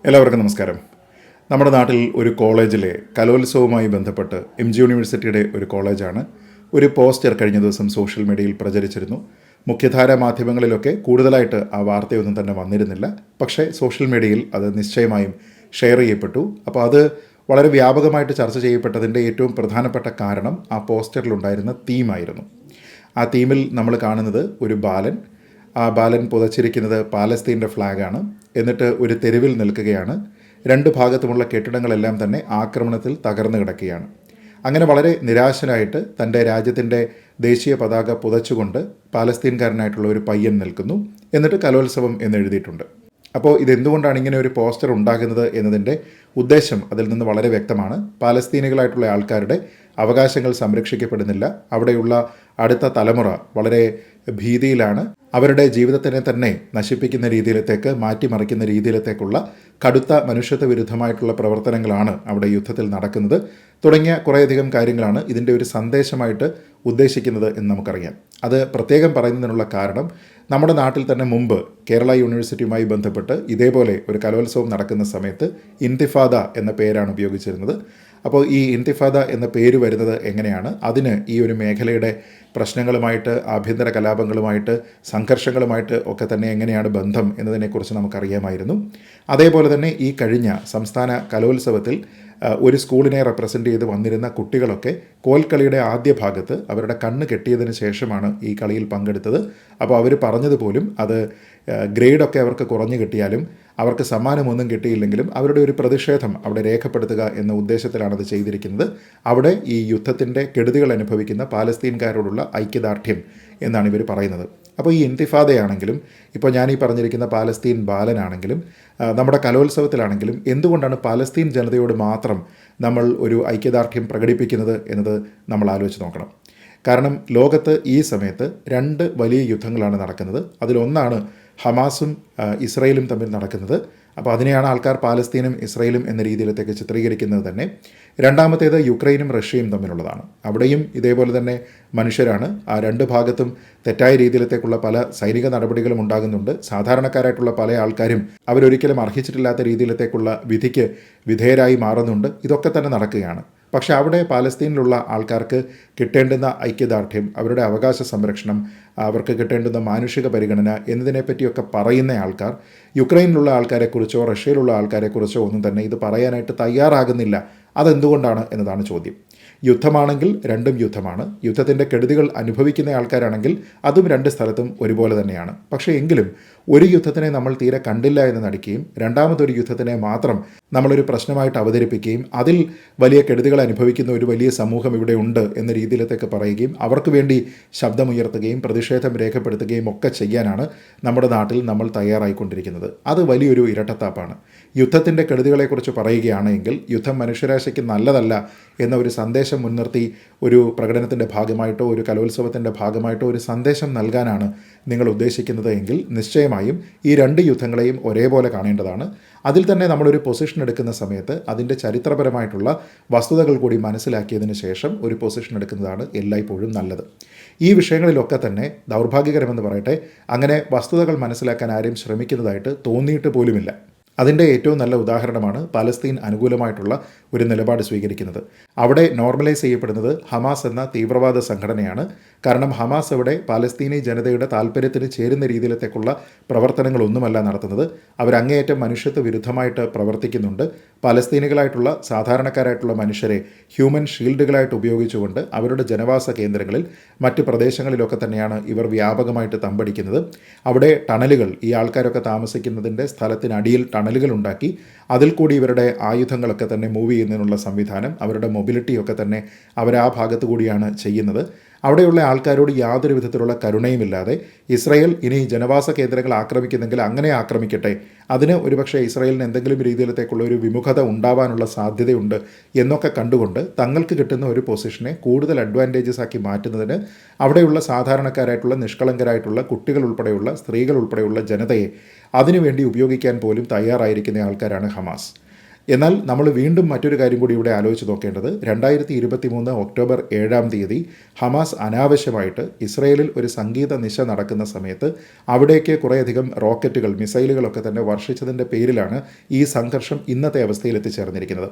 എല്ലാവർക്കും നമസ്കാരം. നമ്മുടെ നാട്ടിൽ ഒരു കോളേജിലെ കലോത്സവവുമായി ബന്ധപ്പെട്ട് MG യൂണിവേഴ്സിറ്റിയുടെ ഒരു കോളേജാണ് ഒരു പോസ്റ്റർ കഴിഞ്ഞ ദിവസം സോഷ്യൽ മീഡിയയിൽ പ്രചരിച്ചിരുന്നു. മുഖ്യധാരാ മാധ്യമങ്ങളിലൊക്കെ കൂടുതലായിട്ട് ആ വാർത്തയൊന്നും തന്നെ വന്നിരുന്നില്ല. പക്ഷേ സോഷ്യൽ മീഡിയയിൽ അത് നിശ്ചയമായും ഷെയർ ചെയ്യപ്പെട്ടു. അപ്പോൾ അത് വളരെ വ്യാപകമായിട്ട് ചർച്ച ചെയ്യപ്പെട്ടതിൻ്റെ ഏറ്റവും പ്രധാനപ്പെട്ട കാരണം ആ പോസ്റ്ററിലുണ്ടായിരുന്ന തീമായിരുന്നു. ആ തീമിൽ നമ്മൾ കാണുന്നത് ഒരു ബാലൻ. ആ ബാലൻ പുതച്ചിരിക്കുന്നത് പാലസ്തീൻ്റെ ഫ്ലാഗാണ്. എന്നിട്ട് ഒരു തെരുവിൽ നിൽക്കുകയാണ്. രണ്ട് ഭാഗത്തുമുള്ള കെട്ടിടങ്ങളെല്ലാം തന്നെ ആക്രമണത്തിൽ തകർന്നു കിടക്കുകയാണ്. അങ്ങനെ വളരെ നിരാശനായിട്ട് തൻ്റെ രാജ്യത്തിൻ്റെ ദേശീയ പതാക പുതച്ചുകൊണ്ട് പാലസ്തീൻകാരനായിട്ടുള്ള ഒരു പയ്യൻ നിൽക്കുന്നു. എന്നിട്ട് കലോത്സവം എന്നെഴുതിയിട്ടുണ്ട്. അപ്പോൾ ഇതെന്തുകൊണ്ടാണ് ഇങ്ങനെ ഒരു പോസ്റ്റർ ഉണ്ടാകുന്നത് എന്നതിൻ്റെ ഉദ്ദേശം അതിൽ നിന്ന് വളരെ വ്യക്തമാണ്. പാലസ്തീനികളായിട്ടുള്ള ആൾക്കാരുടെ അവകാശങ്ങൾ സംരക്ഷിക്കപ്പെടുന്നില്ല. അവിടെയുള്ള അടുത്ത തലമുറ വളരെ ഭീതിയിലാണ്. അവരുടെ ജീവിതത്തിനെ തന്നെ നശിപ്പിക്കുന്ന രീതിയിലത്തേക്ക് മാറ്റിമറിക്കുന്ന രീതിയിലത്തേക്കുള്ള കടുത്ത മനുഷ്യത്വ വിരുദ്ധമായിട്ടുള്ള പ്രവർത്തനങ്ങളാണ് അവിടെ യുദ്ധത്തിൽ നടക്കുന്നത് തുടങ്ങിയ കുറേയധികം കാര്യങ്ങളാണ് ഇതിൻ്റെ ഒരു സന്ദേശമായിട്ട് ഉദ്ദേശിക്കുന്നത് എന്ന് നമുക്കറിയാം. അത് പ്രത്യേകം പറയുന്നതിനുള്ള കാരണം നമ്മുടെ നാട്ടിൽ തന്നെ മുമ്പ് കേരള യൂണിവേഴ്സിറ്റിയുമായി ബന്ധപ്പെട്ട് ഇതേപോലെ ഒരു കലോത്സവം നടക്കുന്ന സമയത്ത് ഇന്തിഫാദ എന്ന പേരാണ് ഉപയോഗിച്ചിരുന്നത്. അപ്പോൾ ഈ ഇന്തിഫാദ എന്ന പേര് വരുന്നത് എങ്ങനെയാണ്, അതിന് ഈ ഒരു മേഖലയുടെ പ്രശ്നങ്ങളുമായിട്ട്, ആഭ്യന്തര കലാപങ്ങളുമായിട്ട്, സംഘർഷങ്ങളുമായിട്ട് ഒക്കെ തന്നെ എങ്ങനെയാണ് ബന്ധം എന്നതിനെക്കുറിച്ച് നമുക്കറിയാമായിരുന്നു. അതേപോലെ തന്നെ ഈ കഴിഞ്ഞ സംസ്ഥാന കലോത്സവത്തിൽ ഒരു സ്കൂളിനെ റെപ്രസെൻ്റ് ചെയ്ത് വന്നിരുന്ന കുട്ടികളൊക്കെ കോൽക്കളിയുടെ ആദ്യ ഭാഗത്ത് അവരുടെ കണ്ണ് കെട്ടിയതിന് ശേഷമാണ് ഈ കളിയിൽ പങ്കെടുത്തത്. അപ്പോൾ അവർ പറഞ്ഞതുപോലും അത് ഗ്രേഡൊക്കെ അവർക്ക് കുറഞ്ഞു കിട്ടിയാലും അവർക്ക് സമ്മാനമൊന്നും കിട്ടിയില്ലെങ്കിലും അവരുടെ ഒരു പ്രതിഷേധം അവിടെ രേഖപ്പെടുത്തുക എന്ന ഉദ്ദേശത്തിലാണത് ചെയ്തിരിക്കുന്നത്. അവിടെ ഈ യുദ്ധത്തിൻ്റെ കെടുതികൾ അനുഭവിക്കുന്ന പാലസ്തീൻകാരോടുള്ള ഐക്യദാർഢ്യം എന്നാണ് ഇവർ പറയുന്നത്. അപ്പോൾ ഈ ഇന്തിഫാദയാണെങ്കിലും ഇപ്പോൾ ഞാൻ ഈ പറഞ്ഞിരിക്കുന്ന പാലസ്തീൻ ബാലനാണെങ്കിലും നമ്മുടെ കലോത്സവത്തിലാണെങ്കിലും എന്തുകൊണ്ടാണ് പാലസ്തീൻ ജനതയോട് മാത്രം നമ്മൾ ഒരു ഐക്യദാർഢ്യം പ്രകടിപ്പിക്കുന്നത് എന്നത് നമ്മൾ ആലോചിച്ച് നോക്കണം. കാരണം ലോകത്ത് ഈ സമയത്ത് രണ്ട് വലിയ യുദ്ധങ്ങളാണ് നടക്കുന്നത്. അതിലൊന്നാണ് ഹമാസും ഇസ്രയേലും തമ്മിൽ നടക്കുന്നത്. അപ്പോൾ അതിനെയാണ് ആൾക്കാർ പാലസ്തീനും ഇസ്രയേലും എന്ന രീതിയിലത്തേക്ക് ചിത്രീകരിക്കുന്നത് തന്നെ. രണ്ടാമത്തേത് യുക്രൈനും റഷ്യയും തമ്മിലുള്ളതാണ്. അവിടെയും ഇതേപോലെ തന്നെ മനുഷ്യരാണ്. ആ രണ്ട് ഭാഗത്തും തെറ്റായ രീതിയിലത്തേക്കുള്ള പല സൈനിക നടപടികളും ഉണ്ടാകുന്നുണ്ട്. സാധാരണക്കാരായിട്ടുള്ള പല ആൾക്കാരും അവരൊരിക്കലും അർഹിച്ചിട്ടില്ലാത്ത രീതിയിലത്തേക്കുള്ള വിധിക്ക് വിധേയരായി മാറുന്നുണ്ട്. ഇതൊക്കെ തന്നെ നടക്കുകയാണ്. പക്ഷേ അവിടെ പാലസ്തീനിലുള്ള ആൾക്കാർക്ക് കിട്ടേണ്ടുന്ന ഐക്യദാർഢ്യം, അവരുടെ അവകാശ സംരക്ഷണം, അവർക്ക് കിട്ടേണ്ടുന്ന മാനുഷിക പരിഗണന എന്നതിനെപ്പറ്റിയൊക്കെ പറയുന്ന ആൾക്കാർ യുക്രൈനിലുള്ള ആൾക്കാരെക്കുറിച്ചോ റഷ്യയിലുള്ള ആൾക്കാരെക്കുറിച്ചോ ഒന്നും തന്നെ ഇത് പറയാനായിട്ട് തയ്യാറാകുന്നില്ല. അതെന്തുകൊണ്ടാണ് എന്നതാണ് ചോദ്യം. യുദ്ധമാണെങ്കിൽ രണ്ടും യുദ്ധമാണ്. യുദ്ധത്തിൻ്റെ കെടുതികൾ അനുഭവിക്കുന്ന ആൾക്കാരാണെങ്കിൽ അതും രണ്ട് സ്ഥലത്തും ഒരുപോലെ തന്നെയാണ്. പക്ഷേ എങ്കിലും ഒരു യുദ്ധത്തിനെ നമ്മൾ തീരെ കണ്ടില്ല എന്ന് നടിക്കുകയും രണ്ടാമതൊരു യുദ്ധത്തിനെ മാത്രം നമ്മളൊരു പ്രശ്നമായിട്ട് അവതരിപ്പിക്കുകയും അതിൽ വലിയ കെടുതികൾ അനുഭവിക്കുന്ന ഒരു വലിയ സമൂഹം ഇവിടെ ഉണ്ട് എന്ന രീതിയിലത്തേക്ക് പറയുകയും അവർക്ക് വേണ്ടി ശബ്ദമുയർത്തുകയും പ്രതിഷേധം രേഖപ്പെടുത്തുകയും ഒക്കെ ചെയ്യാനാണ് നമ്മുടെ നാട്ടിൽ നമ്മൾ തയ്യാറായിക്കൊണ്ടിരിക്കുന്നത്. അത് വലിയൊരു ഇരട്ടത്താപ്പാണ്. യുദ്ധത്തിൻ്റെ കെടുതികളെക്കുറിച്ച് പറയുകയാണെങ്കിൽ യുദ്ധം മനുഷ്യരാശിക്ക് നല്ലതല്ല എന്ന ഒരു സന്ദേശം മുൻനിർത്തി ഒരു പ്രകടനത്തിൻ്റെ ഭാഗമായിട്ടോ ഒരു കലോത്സവത്തിൻ്റെ ഭാഗമായിട്ടോ ഒരു സന്ദേശം നൽകാനാണ് നിങ്ങൾ ഉദ്ദേശിക്കുന്നത് എങ്കിൽ നിശ്ചയമായും ഈ രണ്ട് യുദ്ധങ്ങളെയും ഒരേപോലെ കാണേണ്ടതാണ്. അതിൽ തന്നെ നമ്മളൊരു പൊസിഷൻ എടുക്കുന്ന സമയത്ത് അതിൻ്റെ ചരിത്രപരമായിട്ടുള്ള വസ്തുതകൾ കൂടി മനസ്സിലാക്കിയതിന് ശേഷം ഒരു പൊസിഷൻ എടുക്കുന്നതാണ് എല്ലായ്പ്പോഴും നല്ലത്. ഈ വിഷയങ്ങളിലൊക്കെ തന്നെ ദൗർഭാഗ്യകരമെന്ന് പറയട്ടെ, അങ്ങനെ വസ്തുതകൾ മനസ്സിലാക്കാൻ ആരും ശ്രമിക്കുന്നതായിട്ട് തോന്നിയിട്ട് പോലുമില്ല. അതിൻ്റെ ഏറ്റവും നല്ല ഉദാഹരണമാണ് പാലസ്തീൻ അനുകൂലമായിട്ടുള്ള ഒരു നിലപാട് സ്വീകരിക്കുന്നത്. അവിടെ നോർമലൈസ് ചെയ്യപ്പെടുന്നത് ഹമാസ് എന്ന തീവ്രവാദ സംഘടനയാണ്. കാരണം ഹമാസ് അവിടെ പാലസ്തീനി ജനതയുടെ താല്പര്യത്തിന് ചേരുന്ന രീതിയിലത്തേക്കുള്ള പ്രവർത്തനങ്ങളൊന്നുമല്ല നടത്തുന്നത്. അവരങ്ങേയറ്റം മനുഷ്യത്വ വിരുദ്ധമായിട്ട് പ്രവർത്തിക്കുന്നുണ്ട്. പാലസ്തീനികളായിട്ടുള്ള സാധാരണക്കാരായിട്ടുള്ള മനുഷ്യരെ ഹ്യൂമൻ ഷീൽഡുകളായിട്ട് ഉപയോഗിച്ചുകൊണ്ട് അവരുടെ ജനവാസ കേന്ദ്രങ്ങളിൽ മറ്റ് പ്രദേശങ്ങളിലൊക്കെ തന്നെയാണ് ഇവർ വ്യാപകമായിട്ട് തമ്പടിക്കുന്നത്. അവിടെ ടണലുകൾ, ഈ ആൾക്കാരൊക്കെ താമസിക്കുന്നതിൻ്റെ സ്ഥലത്തിനടിയിൽ ടണലുകൾ ഉണ്ടാക്കി അതിൽ കൂടി ഇവരുടെ ആയുധങ്ങളൊക്കെ തന്നെ മൂവ് ചെയ്യുന്നതിനുള്ള സംവിധാനം, അവരുടെ മൊബിലിറ്റിയൊക്കെ തന്നെ അവർ ആ ഭാഗത്തു കൂടിയാണ് ചെയ്യുന്നത്. അവിടെയുള്ള ആൾക്കാരോട് യാതൊരു വിധത്തിലുള്ള കരുണയുമില്ലാതെ ഇസ്രായേൽ ഇനി ജനവാസ കേന്ദ്രങ്ങൾ ആക്രമിക്കുന്നെങ്കിൽ അങ്ങനെ ആക്രമിക്കട്ടെ, അതിന് ഒരുപക്ഷെ ഇസ്രായേലിന് എന്തെങ്കിലും രീതിയിലത്തേക്കുള്ള ഒരു വിമുഖത ഉണ്ടാവാനുള്ള സാധ്യതയുണ്ട് എന്നൊക്കെ കണ്ടുകൊണ്ട് തങ്ങൾക്ക് കിട്ടുന്ന ഒരു പൊസിഷനെ കൂടുതൽ അഡ്വാൻറ്റേജസ് ആക്കി മാറ്റുന്നതിന് അവിടെയുള്ള സാധാരണക്കാരായിട്ടുള്ള നിഷ്കളങ്കരായിട്ടുള്ള കുട്ടികൾ ഉൾപ്പെടെയുള്ള സ്ത്രീകൾ ഉൾപ്പെടെയുള്ള ജനതയെ അതിനുവേണ്ടി ഉപയോഗിക്കാൻ പോലും തയ്യാറായിരിക്കുന്ന ആൾക്കാരാണ് ഹമാസ്. എന്നാൽ നമ്മൾ വീണ്ടും മറ്റൊരു കാര്യം കൂടി ഇവിടെ ആലോചിച്ച് നോക്കേണ്ടത് 2023 ഒക്ടോബർ 7 ഹമാസ് അനാവശ്യമായിട്ട് ഇസ്രയേലിൽ ഒരു സംഗീത നിശ നടക്കുന്ന സമയത്ത് അവിടേക്ക് കുറേയധികം റോക്കറ്റുകൾ, മിസൈലുകളൊക്കെ തന്നെ വർഷിച്ചതിൻ്റെ പേരിലാണ് ഈ സംഘർഷം ഇന്നത്തെ അവസ്ഥയിൽ എത്തിച്ചേർന്നിരിക്കുന്നത്.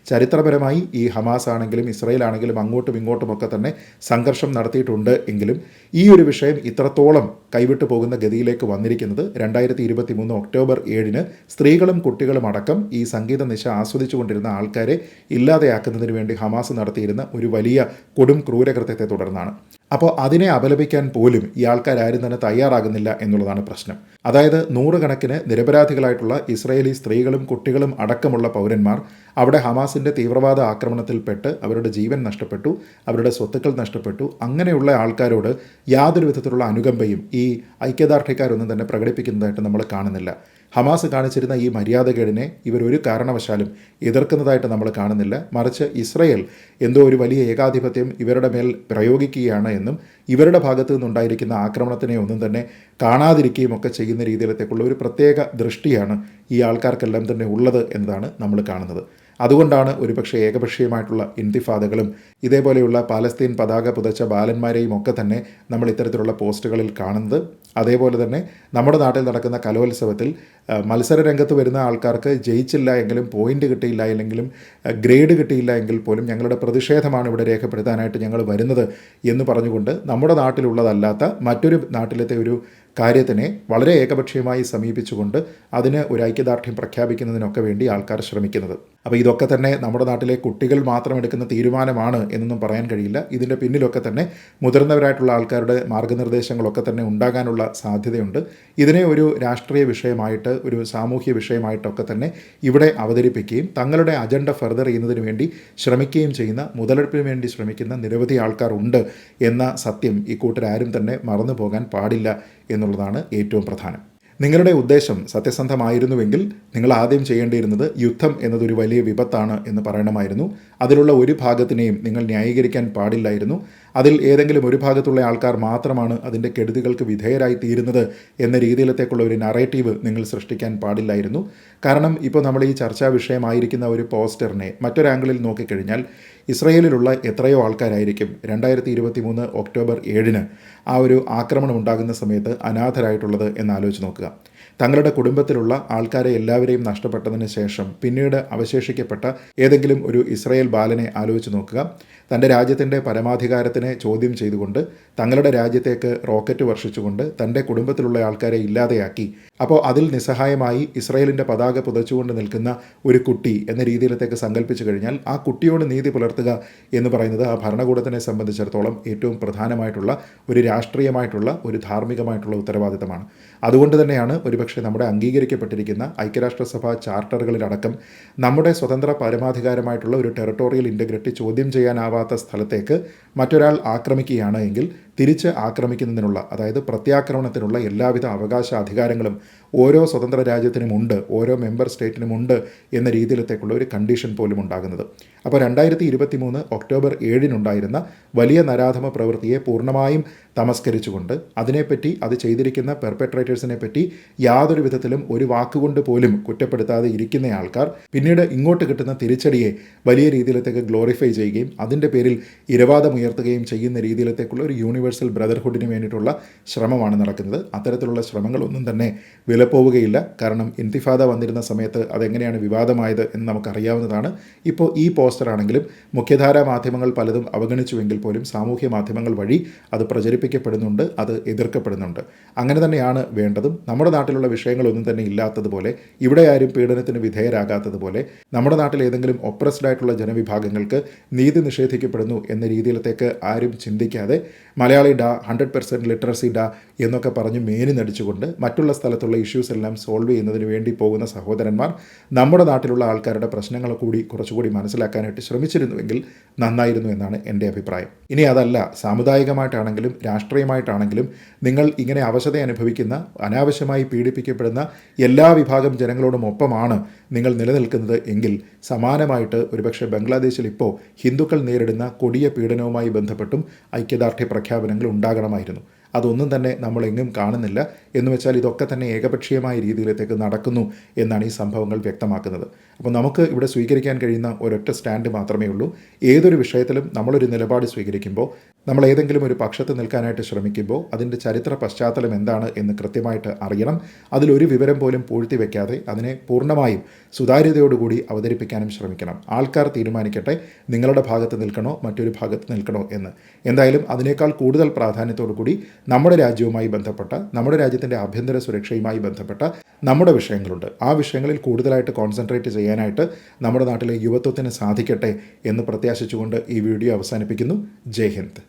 ചരിത്രപരമായി ഈ ഹമാസ് ആണെങ്കിലും ഇസ്രയേൽ ആണെങ്കിലും അങ്ങോട്ടും ഇങ്ങോട്ടുമൊക്കെ തന്നെ സംഘർഷം നടത്തിയിട്ടുണ്ട് എങ്കിലും ഈ ഒരു വിഷയം ഇത്രത്തോളം കൈവിട്ടു പോകുന്ന ഗതിയിലേക്ക് വന്നിരിക്കുന്നത് 2023 ഒക്ടോബർ 7 സ്ത്രീകളും കുട്ടികളും അടക്കം ഈ സംഗീത നിശ ആസ്വദിച്ചു കൊണ്ടിരുന്ന ആൾക്കാരെ ഇല്ലാതെയാക്കുന്നതിന് വേണ്ടി ഹമാസ് നടത്തിയിരുന്ന ഒരു വലിയ കൊടും ക്രൂരകൃത്യത്തെ തുടർന്നാണ്. അപ്പോൾ അതിനെ അപലപിക്കാൻ പോലും ഈ ആൾക്കാരും തന്നെ തയ്യാറാകുന്നില്ല എന്നുള്ളതാണ് പ്രശ്നം. അതായത് നൂറുകണക്കിന് നിരപരാധികളായിട്ടുള്ള ഇസ്രയേലി സ്ത്രീകളും കുട്ടികളും അടക്കമുള്ള പൗരന്മാർ അവിടെ ഹമാസിൻ്റെ തീവ്രവാദ ആക്രമണത്തിൽപ്പെട്ട് അവരുടെ ജീവൻ നഷ്ടപ്പെട്ടു, അവരുടെ സ്വത്തുക്കൾ നഷ്ടപ്പെട്ടു. അങ്ങനെയുള്ള ആൾക്കാരോട് യാതൊരു വിധത്തിലുള്ള അനുകമ്പയും ഈ ഐക്യദാർഢ്യക്കാരൊന്നും തന്നെ പ്രകടിപ്പിക്കുന്നതായിട്ട് നമ്മൾ കാണുന്നില്ല. ഹമാസ് കാണിച്ചിരുന്ന ഈ മര്യാദകേടിനെ ഇവരൊരു കാരണവശാലും എതിർക്കുന്നതായിട്ട് നമ്മൾ കാണുന്നില്ല. മറിച്ച് ഇസ്രയേൽ എന്തോ ഒരു വലിയ ഏകാധിപത്യം ഇവരുടെ മേൽ പ്രയോഗിക്കുകയാണ് എന്നും ഇവരുടെ ഭാഗത്തു നിന്നുണ്ടായിരിക്കുന്ന ആക്രമണത്തിനെ ഒന്നും തന്നെ കാണാതിരിക്കുകയും ഒക്കെ ചെയ്യുന്ന രീതിയിലത്തേക്കുള്ള ഒരു പ്രത്യേക ദൃഷ്ടിയാണ് ഈ ആൾക്കാർക്കെല്ലാം തന്നെ ഉള്ളത് എന്നതാണ് നമ്മൾ കാണുന്നത്. അതുകൊണ്ടാണ് ഒരുപക്ഷെ ഏകപക്ഷീയമായിട്ടുള്ള ഇന്തിഫാദകളും ഇതേപോലെയുള്ള പാലസ്തീൻ പതാക പുതച്ച ബാലന്മാരെയും ഒക്കെ തന്നെ നമ്മൾ ഇത്തരത്തിലുള്ള പോസ്റ്റുകളിൽ കാണുന്നത്. അതേപോലെ തന്നെ നമ്മുടെ നാട്ടിൽ നടക്കുന്ന കലോത്സവത്തിൽ മത്സര രംഗത്ത് വരുന്ന ആൾക്കാർക്ക് ജയിച്ചില്ല എങ്കിലും പോയിൻ്റ് കിട്ടിയില്ല എല്ലെങ്കിലും ഗ്രേഡ് കിട്ടിയില്ല എങ്കിൽ പോലും ഞങ്ങളുടെ പ്രതിഷേധമാണ് ഇവിടെ രേഖപ്പെടുത്താനായിട്ട് ഞങ്ങൾ വരുന്നത് എന്ന് പറഞ്ഞുകൊണ്ട് നമ്മുടെ നാട്ടിലുള്ളതല്ലാത്ത മറ്റൊരു നാട്ടിലത്തെ ഒരു കാര്യത്തിനെ വളരെ ഏകപക്ഷീയമായി സമീപിച്ചുകൊണ്ട് അതിന് ഒരു ഐക്യദാർഢ്യം പ്രഖ്യാപിക്കുന്നതിനൊക്കെ വേണ്ടി ആൾക്കാർ ശ്രമിക്കുന്നത്. അപ്പോൾ ഇതൊക്കെ തന്നെ നമ്മുടെ നാട്ടിലെ കുട്ടികൾ മാത്രം എടുക്കുന്ന തീരുമാനമാണ് എന്നൊന്നും പറയാൻ കഴിയില്ല. ഇതിൻ്റെ പിന്നിലൊക്കെ തന്നെ മുതിർന്നവരായിട്ടുള്ള ആൾക്കാരുടെ മാർഗ്ഗനിർദ്ദേശങ്ങളൊക്കെ തന്നെ ഉണ്ടാകാനുള്ള സാധ്യതയുണ്ട്. ഇതിനെ ഒരു രാഷ്ട്രീയ വിഷയമായിട്ട്, ഒരു സാമൂഹ്യ വിഷയമായിട്ടൊക്കെ തന്നെ ഇവിടെ അവതരിപ്പിക്കുകയും തങ്ങളുടെ അജണ്ട ഫർദർ ചെയ്യുന്നതിന് വേണ്ടി ശ്രമിക്കുകയും ചെയ്യുന്ന, മുതലെടുപ്പിന് വേണ്ടി ശ്രമിക്കുന്ന നിരവധി ആൾക്കാർ ഉണ്ട് എന്ന സത്യം ഈ കൂട്ടരാരും തന്നെ മറന്നു പോകാൻ പാടില്ല എന്നുള്ളതാണ് ഏറ്റവും പ്രധാനം. നിങ്ങളുടെ ഉദ്ദേശം സത്യസന്ധമായിരുന്നുവെങ്കിൽ നിങ്ങൾ ആദ്യം ചെയ്യേണ്ടിയിരുന്നത് യുദ്ധം എന്നതൊരു വലിയ വിപത്താണ് എന്ന് പറയണമായിരുന്നു. അതിലുള്ള ഒരു ഭാഗത്തിനെയും നിങ്ങൾ ന്യായീകരിക്കാൻ പാടില്ലായിരുന്നു. അതിൽ ഏതെങ്കിലും ഒരു ഭാഗത്തുള്ള ആൾക്കാർ മാത്രമാണ് അതിൻ്റെ കെടുതികൾക്ക് വിധേയരായി തീരുന്നത് എന്ന രീതിയിലത്തേക്കുള്ള ഒരു നറേറ്റീവ് നിങ്ങൾ സൃഷ്ടിക്കാൻ പാടില്ലായിരുന്നു. കാരണം ഇപ്പോൾ നമ്മൾ ഈ ചർച്ചാ വിഷയമായിരിക്കുന്ന ഒരു പോസ്റ്ററിനെ മറ്റൊരു ആംഗിളിൽ നോക്കിക്കഴിഞ്ഞാൽ ഇസ്രയേലിലുള്ള എത്രയോ ആൾക്കാരായിരിക്കും 2023 ഒക്ടോബർ 7 ആ ഒരു ആക്രമണം ഉണ്ടാകുന്ന സമയത്ത് അനാഥരായിട്ടുള്ളത് എന്നാലോചിച്ച് നോക്കുക. തങ്ങളുടെ കുടുംബത്തിലുള്ള ആൾക്കാരെ എല്ലാവരെയും നഷ്ടപ്പെട്ടതിന് ശേഷം പിന്നീട് അവശേഷിക്കപ്പെട്ട ഏതെങ്കിലും ഒരു ഇസ്രയേൽ ബാലനെ ആലോചിച്ച് നോക്കുക. തൻ്റെ രാജ്യത്തിൻ്റെ പരമാധികാരത്തിനെ ചോദ്യം ചെയ്തുകൊണ്ട് തങ്ങളുടെ രാജ്യത്തേക്ക് റോക്കറ്റ് വർഷിച്ചുകൊണ്ട് തൻ്റെ കുടുംബത്തിലുള്ള ആൾക്കാരെ ഇല്ലാതെയാക്കി. അപ്പോൾ അതിൽ നിസ്സഹായമായി ഇസ്രയേലിൻ്റെ പതാക പുതച്ചുകൊണ്ട് നിൽക്കുന്ന ഒരു കുട്ടി എന്ന രീതിയിലത്തേക്ക് സങ്കല്പിച്ചു കഴിഞ്ഞാൽ ആ കുട്ടിയോട് നീതി പുലർത്തുക എന്ന് പറയുന്നത് ആ ഭരണകൂടത്തിനെ സംബന്ധിച്ചിടത്തോളം ഏറ്റവും പ്രധാനമായിട്ടുള്ള ഒരു രാഷ്ട്രീയമായിട്ടുള്ള ഒരു ധാർമ്മികമായിട്ടുള്ള ഉത്തരവാദിത്തമാണ്. അതുകൊണ്ട് തന്നെയാണ് ഒരുപക്ഷെ നമ്മുടെ അംഗീകരിക്കപ്പെട്ടിരിക്കുന്ന ഐക്യരാഷ്ട്രസഭ ചാർട്ടറുകളിലടക്കം നമ്മുടെ സ്വതന്ത്ര പരമാധികാരമായിട്ടുള്ള ഒരു ടെറിട്ടോറിയൽ ഇൻ്റഗ്രിറ്റി ചോദ്യം ചെയ്യാനാവാത്ത സ്ഥലത്തേക്ക് മറ്റൊരാൾ ആക്രമിക്കുകയാണ് എങ്കിൽ തിരിച്ച് ആക്രമിക്കുന്നതിനുള്ള, അതായത് പ്രത്യാക്രമണത്തിനുള്ള എല്ലാവിധ അവകാശ അധികാരങ്ങളും ഓരോ സ്വതന്ത്ര രാജ്യത്തിനുമുണ്ട്, ഓരോ മെമ്പർ സ്റ്റേറ്റിനുമുണ്ട് എന്ന രീതിയിലത്തേക്കുള്ള ഒരു കണ്ടീഷൻ പോലും ഉണ്ടാകുന്നത്. അപ്പോൾ 2023 ഒക്ടോബർ 7 വലിയ നരാധമ പ്രവൃത്തിയെ പൂർണ്ണമായും തമസ്കരിച്ചുകൊണ്ട് അതിനെപ്പറ്റി, അത് ചെയ്തിരിക്കുന്ന പെർപെട്രേറ്റേഴ്സിനെ പറ്റി യാതൊരു വിധത്തിലും ഒരു വാക്കുകൊണ്ട് പോലും കുറ്റപ്പെടുത്താതെ ഇരിക്കുന്ന ആൾക്കാർ പിന്നീട് ഇങ്ങോട്ട് കിട്ടുന്ന തിരിച്ചടിയെ വലിയ രീതിയിലത്തേക്ക് ഗ്ലോറിഫൈ ചെയ്യുകയും അതിൻ്റെ പേരിൽ ഇരവാദമുയർത്തുകയും ചെയ്യുന്ന രീതിയിലത്തേക്കുള്ള ഒരു യൂണിവേഴ്സൽ ബ്രദർഹുഡിന് വേണ്ടിയിട്ടുള്ള ശ്രമമാണ് നടക്കുന്നത്. അത്തരത്തിലുള്ള ശ്രമങ്ങളൊന്നും തന്നെ വിലപ്പോവുകയില്ല. കാരണം ഇന്തിഫാദ വന്നിരുന്ന സമയത്ത് അതെങ്ങനെയാണ് വിവാദമായത് എന്ന് നമുക്കറിയാവുന്നതാണ്. ഇപ്പോൾ ഈ പോസ്റ്ററാണെങ്കിലും മുഖ്യധാരാ മാധ്യമങ്ങൾ പലതും അവഗണിച്ചുവെങ്കിൽ പോലും സാമൂഹ്യ മാധ്യമങ്ങൾ വഴി അത് പ്രചരിപ്പിക്കപ്പെടുന്നുണ്ട്, അത് എതിർക്കപ്പെടുന്നുണ്ട്. അങ്ങനെ തന്നെയാണ് വേണ്ടതും. നമ്മുടെ നാട്ടിലുള്ള വിഷയങ്ങളൊന്നും തന്നെ ഇല്ലാത്തതുപോലെ, ഇവിടെ ആരും പീഡനത്തിന് വിധേയരാകാത്തതുപോലെ, നമ്മുടെ നാട്ടിൽ ഏതെങ്കിലും ഒപ്രസ്ഡ് ആയിട്ടുള്ള ജനവിഭാഗങ്ങൾക്ക് നീതി നിഷേധിക്കപ്പെടുന്നു എന്ന രീതിയിലത്തേക്ക് ആരും ചിന്തിക്കാതെ മലയാളി ഡാ, 100% ലിറ്ററസി ഡാ എന്നൊക്കെ പറഞ്ഞ് മേനി നടിച്ചുകൊണ്ട് മറ്റുള്ള സ്ഥലത്തുള്ള ഇഷ്യൂസ് എല്ലാം സോൾവ് ചെയ്യുന്നതിന് വേണ്ടി പോകുന്ന സഹോദരന്മാർ നമ്മുടെ നാട്ടിലുള്ള ആൾക്കാരുടെ പ്രശ്നങ്ങൾ കൂടി കുറച്ചുകൂടി മനസ്സിലാക്കാനായിട്ട് ശ്രമിച്ചിരുന്നുവെങ്കിൽ നന്നായിരുന്നു എന്നാണ് എൻ്റെ അഭിപ്രായം. ഇനി അതല്ല, സാമുദായികമായിട്ടാണെങ്കിലും രാഷ്ട്രീയമായിട്ടാണെങ്കിലും നിങ്ങൾ ഇങ്ങനെ അവശത അനുഭവിക്കുന്ന, അനാവശ്യമായി പീഡിപ്പിക്കപ്പെടുന്ന എല്ലാ വിഭാഗം ജനങ്ങളോടും ഒപ്പമാണ് നിങ്ങൾ നിലനിൽക്കുന്നത് എങ്കിൽ സമാനമായിട്ട് ഒരുപക്ഷെ ബംഗ്ലാദേശിൽ ഇപ്പോൾ ഹിന്ദുക്കൾ നേരിടുന്ന കൊടിയ പീഡനവുമായി ബന്ധപ്പെട്ടും ഐക്യദാർഢ്യ പ്രഖ്യാപനങ്ങൾ ഉണ്ടാകണമായിരുന്നു. അതൊന്നും തന്നെ നമ്മളെങ്ങും കാണുന്നില്ല. എന്ന് വെച്ചാൽ ഇതൊക്കെ തന്നെ ഏകപക്ഷീയമായ രീതിയിലേക്ക് നടക്കുന്നു എന്നാണ് ഈ സംഭവങ്ങൾ വ്യക്തമാക്കുന്നത്. അപ്പോൾ നമുക്ക് ഇവിടെ സ്വീകരിക്കാൻ കഴിയുന്ന ഒരൊറ്റ സ്റ്റാൻഡ് മാത്രമേ ഉള്ളൂ. ഏതൊരു വിഷയത്തിലും നമ്മളൊരു നിലപാട് സ്വീകരിക്കുമ്പോൾ, നമ്മൾ ഏതെങ്കിലും ഒരു പക്ഷത്ത് നിൽക്കാനായിട്ട് ശ്രമിക്കുമ്പോൾ അതിൻ്റെ ചരിത്ര പശ്ചാത്തലം എന്താണ് എന്ന് കൃത്യമായിട്ട് അറിയണം. അതിലൊരു വിവരം പോലും പൂഴ്ത്തി വയ്ക്കാതെ അതിനെ പൂർണ്ണമായും സുതാര്യതയോടുകൂടി അവതരിപ്പിക്കാനും ശ്രമിക്കണം. ആൾക്കാർ തീരുമാനിക്കട്ടെ നിങ്ങളുടെ ഭാഗത്ത് നിൽക്കണോ മറ്റൊരു ഭാഗത്ത് നിൽക്കണോ എന്ന്. എന്തായാലും അതിനേക്കാൾ കൂടുതൽ പ്രാധാന്യത്തോടു കൂടി നമ്മുടെ രാജ്യവുമായി ബന്ധപ്പെട്ട, നമ്മുടെ രാജ്യത്തിൻ്റെ ആഭ്യന്തര സുരക്ഷയുമായി ബന്ധപ്പെട്ട നമ്മുടെ വിഷയങ്ങളുണ്ട്. ആ വിഷയങ്ങളിൽ കൂടുതലായിട്ട് കോൺസെൻട്രേറ്റ് ചെയ്യാനായിട്ട് നമ്മുടെ നാട്ടിലെ യുവത്വത്തിന് സാധിക്കട്ടെ എന്ന് പ്രത്യാശിച്ചുകൊണ്ട് ഈ വീഡിയോ അവസാനിപ്പിക്കുന്നു. ജയ് ഹിന്ദ്.